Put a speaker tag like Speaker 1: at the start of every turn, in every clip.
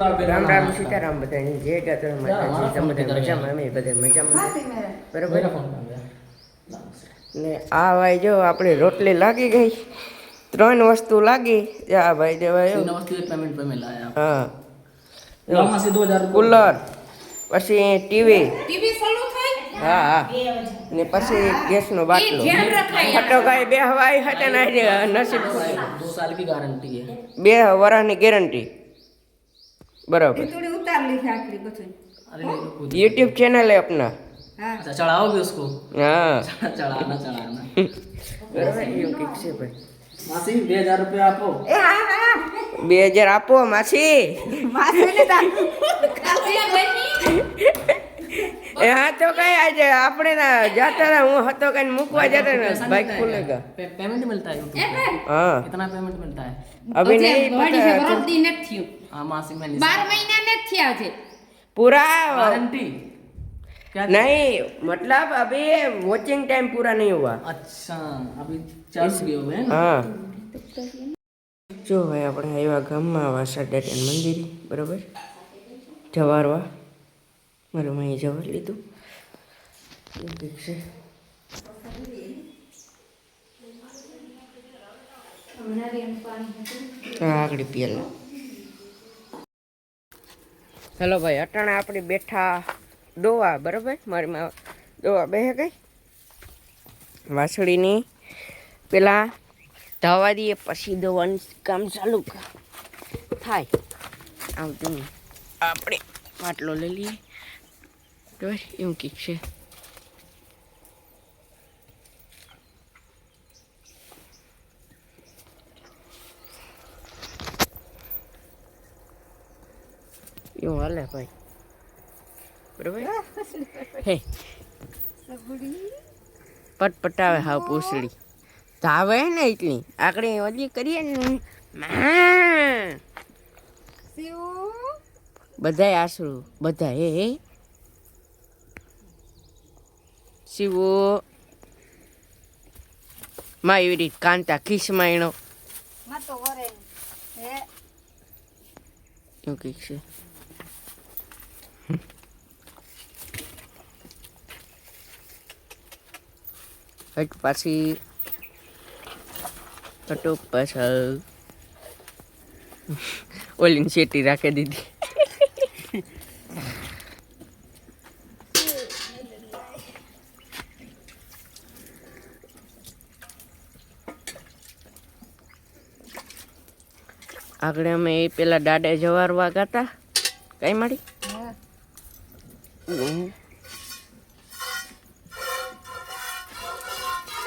Speaker 1: રામ રામ સીતારામ બધાની જય ગાત્ર માતાજી તમે બધા મજામાં અમે બધા મજામાં બરોબર ને આ ભાઈ જો આપણે રોટલી લાગી ગઈ 3 વસ્તુ લાગી આ ભાઈ દેવાય હા કુલર પછી ટીવી હા હા ને પછી ગેસનો બાટલો ફટોકાઈ બે હવાઈ હતા ને નસીબ
Speaker 2: 2 साल की गारंटी है
Speaker 1: 2 વર્ષની ગેરંટી बराबर
Speaker 3: उतार ली थी आखिरी कुछ
Speaker 2: अरे नहीं तो खुद
Speaker 1: यूट्यूब चैनल है अपना
Speaker 3: हाँ
Speaker 2: अच्छा चढ़ाओगे उसको
Speaker 1: हाँ
Speaker 2: चढ़ाना
Speaker 1: बराबर એવું કઈક છે ભાઈ
Speaker 2: मासी 2000 रुपया आपो
Speaker 3: ए हाँ हाँ
Speaker 1: 2000 આપો માસી
Speaker 3: मासे ने था
Speaker 1: એ હા તો કઈ આજે આપણે ના જાતા ના હું હતો કઈ મૂકવા જતા ને બાઈક ખુલેગા
Speaker 2: पेमेंट मिलता है YouTube पे
Speaker 1: हाँ
Speaker 2: कितना पेमेंट मिलता है
Speaker 1: अभी नहीं
Speaker 3: बॉडी से
Speaker 1: पता
Speaker 3: बरफ दी नेट थी
Speaker 2: हाँ मासी में
Speaker 3: 12 महीना नेट थी आजे
Speaker 1: पूरा
Speaker 2: गारंटी क्या
Speaker 1: नहीं मतलब अभी वॉचिंग टाइम पूरा नहीं हुआ
Speaker 2: अच्छा अभी चालू किए हुए हैं
Speaker 1: हाँ जो भाई આપણે આવ્યા ગામમાં વાસાડારિયન મંદિર બરાબર જવારવા મારું અહીં જવાર લીધું એવું કંઈક છે આગળ પીએલ હેલો ભાઈ અટાણે આપણે બેઠા દોવા બરાબર મારી માં દોવા બેહે ગઈ વાસળીની પેલા ધાવા દઈએ પછી દોવાનું કામ ચાલુ થાય આવતું આપણે પાટલો લઈ લઈએ તો એવું કંઈક છે એવું હાલે ભાઈ બરાબર હે પટપટાવે હાવ પૂછડી ધાવે ને એટલી આપણે ઓલી કરીએ ને બધાય આશરું બધા હે શિવો માં એવી રીત કાંતા ખીસમાં એનો
Speaker 3: मत तो वरे है
Speaker 1: એવું કંઈક છે હટ પાછી કટોક પાછળ ઓલીની શેટી રાખી દીધી આગળ અમે પેલા દાડે જવારવા ગાતા કઈ માડી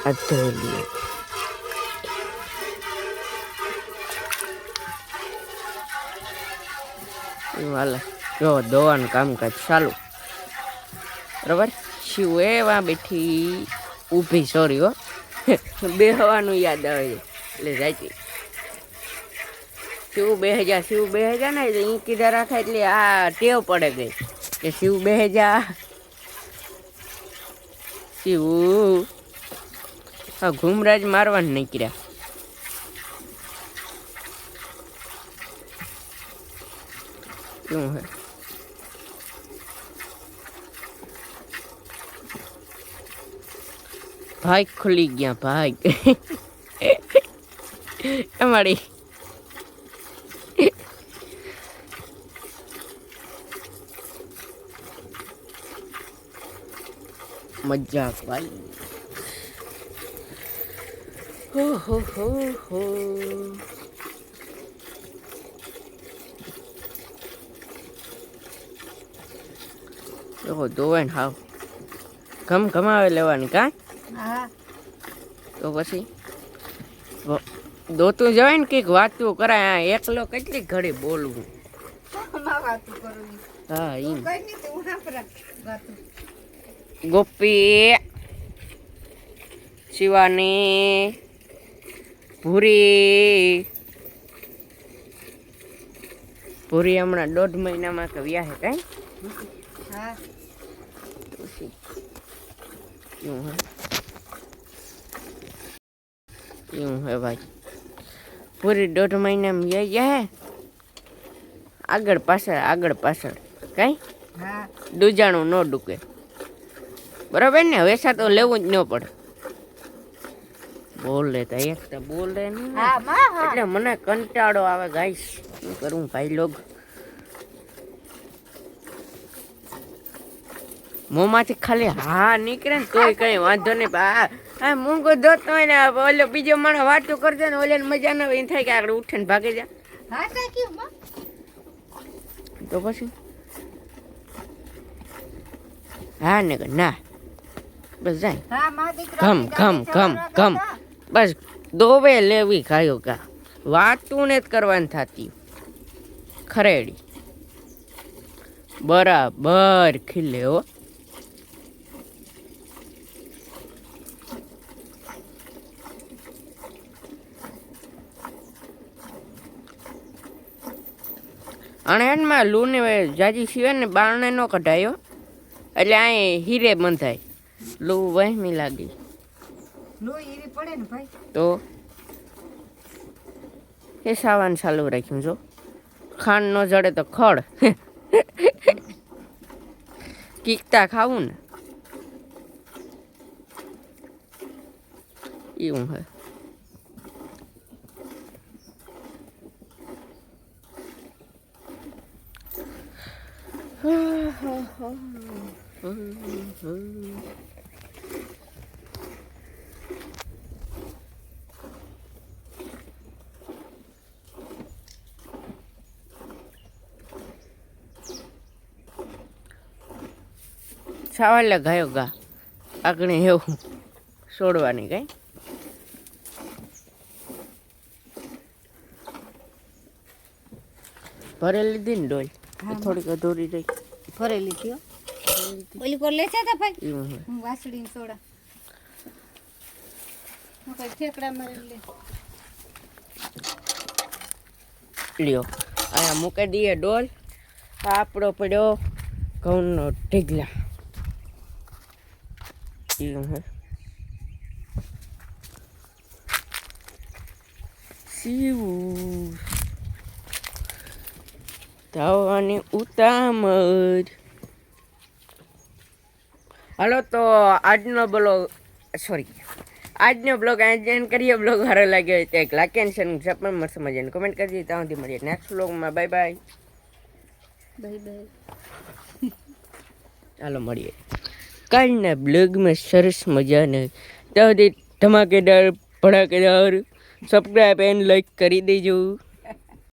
Speaker 1: અધોલી વાલા જો દોવાનું કામકાજ ચાલુ બરાબર શિવ એવા બેઠી ઊભી સોરી હો બે હવાનું યાદ આવે એટલે જાય શિવ 2000 ને એટલે ઈ કીધા રાખે એટલે આ ટેવ પડે ગઈ કે શિવ 2000 શિવ હા ઘુમરાજ મારવાનું નીકળ્યા શું હે ભાઈ ખુલી ગયા ભાઈ અમારી મજાક ભાઈ હો જો દોવે ને હાવ ઘમાવે લેવાની કાં
Speaker 3: हाँ
Speaker 1: તો પછી દોતું જવાય ને કંઈક વાતું કરાય આ એકલો કેટલી ઘડી બોલવું
Speaker 3: मां बात करो
Speaker 1: હા એમ
Speaker 3: कोई नहीं तू वहां पर बात
Speaker 1: ગોપી શિવાની ભૂરી હમણાં 1.5 મહિનામાં કે વ્યાહે કઈ
Speaker 3: हाँ
Speaker 1: यूं है भाई पूरी 1.5 महीने में यही है આગળ પાછળ કાંઈ
Speaker 3: હા
Speaker 1: દૂજાણું ન ડૂકે બરાબર ને વેસા તો લેવું જ ન પડે બોલે તો એક તો બોલે ને
Speaker 3: હા માં હા
Speaker 1: એટલે મને કંટાળો આવે ગાઈસ શું કરું ભાઈ લોગ મોંમાંથી ખાલી હા નીકળે ને તોય કઈ વાંધો નહીં હા મૂંગો દોતો હોય ને ઓલો બીજો માણસ વાતો કરજો ને ઓલે મજા ના આવે એમ થાય કે આગળ ઉઠે ને ભાગી જાય
Speaker 3: હા સાચું માં
Speaker 1: તો પછી હા ને ના બસ જાય
Speaker 3: હા માં દીકરા
Speaker 1: ઘમ બસ દોવે લેવી ખાયો કા વાતું ને જ કરવાની થતી ખરેડી બરાબર ખીલે હો અને એનમાં લૂને જાજી સિવાય ને બારણે ન કઢાયો એટલે અહીં હીરે બંધાય લૂ વહેમી લાગી
Speaker 3: લોહી એવી પડે ને ભાઈ
Speaker 1: તો એ સાવાન ચાલુ રાખ્યું જો ખાંડ ન જડે તો ખડ કીકતા ખાવું ને એવું હે સાવાલે ગાયો ગા આગળ એવું છોડવાની કઈ ભરે લીધી ને ડોલ થોડીક અધૂરી રહી
Speaker 3: ભરેલી થયો ઓલી પર લેશે તો ભાઈ
Speaker 1: એવું હે
Speaker 3: હું વાસળી ને સોડા હું કઈ ઠેકડા મારી લે
Speaker 1: લ્યો અહીંયા મૂકી દઈએ ડોલ આપણો પડ્યો ઘઉંનો ઢીગલા એવું હે સીવું થવાની ઉતામળ હાલો તો આજનો બ્લોગ એન્ડ કરીએ બ્લોગ સારો લાગ્યો હોય તો એક લાઈક એન્ડ શેર સબસ્ક્રાઇબ મસ્ત મજાની કમેન્ટ કરજો ત્યાં સુધી મળીએ નેક્સ્ટ બ્લોગમાં બાય બાય ચાલો મળીએ કાલના બ્લોગમાં સરસ મજાને ત્યાં સુધી ધમાકેદાર ભડાકેદાર સબસ્ક્રાઇબ એન્ડ લાઈક કરી દેજો